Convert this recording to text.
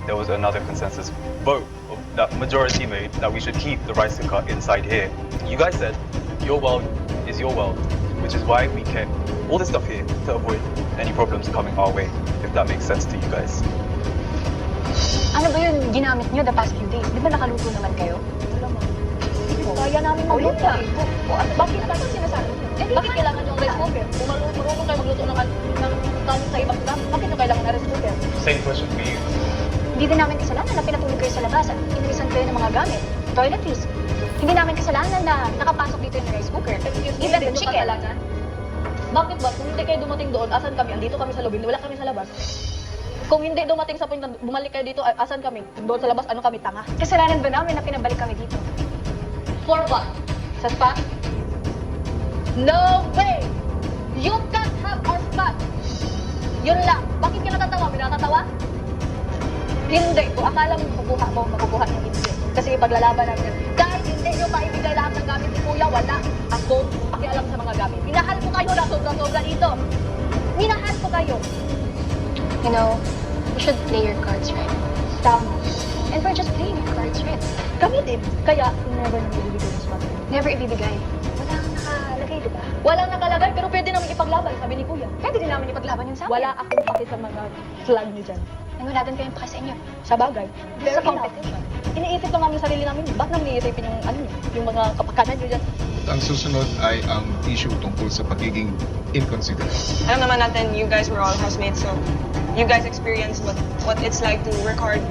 there was another consensus vote that majority made that we should keep the rice cooker inside here. You guys said your world is your world, which is why we kept all this stuff here to avoid any problems coming our way, if that makes sense to you guys. Ano ba yun ginamit nyo the past few days? Di ba nakaluto naman kayo? Kaya namin magluto. Bakit natin sinasabi? Bakit kailangan yung rice cooker? Kung marunong kayo magluto ng kanin sa ibang lugar, bakit nyo kailangan ng rice cooker? Same question for you. Hindi din namin kasalanan na pinatulog kayo sa labas at inisan kayo ng mga gamit, toiletries. Hindi namin kasalanan na nakapasok dito yung rice cooker. Excuse me, Even the hindi nyo chicken. kasalanan? Bakit ba? Kung hindi kayo dumating doon, asan kami? Andito kami sa loob, wala kami sa labas. Kung hindi dumating sa point na bumalik kayo dito, asan kami? Doon sa labas, ano kami, tanga? Kasalanan ba namin na pinabalik kami dito? For what? Sa spa? No way! You can't have our spa! Yun lang. Bakit ka natatawa? May nakatawa? Hindi. Kung akala mo makukuha niyo, hindi. Kasi ipaglalaban natin. Kahit hindi nyo maibigay lahat ng gamit ni Kuya, wala akong pakialam sa mga gamit. Minahal ko kayo na sobra-sobra dito. Minahal ko kayo. You know, you should play your cards right. Tama. And we're just playing your cards right. Kami din. Kaya, never nang ibibigay ng spa. Never ibibigay. Wala kang nakalagay, di ba? Walang nakalagay, pero pwede namin ipaglaban, sabi ni Kuya. Pwede din namin ipaglaban yun sa akin. Wala akong paki sa mga flag niyo dyan. And wala din kayong paki sa inyo. Sa bagay. This is a competition. Iniisip lang namin yung sarili namin. Ba't namin iisipin yung, yung mga kapakanan nyo dyan? Ang susunod ay ang issue tungkol sa pagiging inconsiderate. Alam naman natin, you guys were all housemates, so you guys experienced what it's like to work hard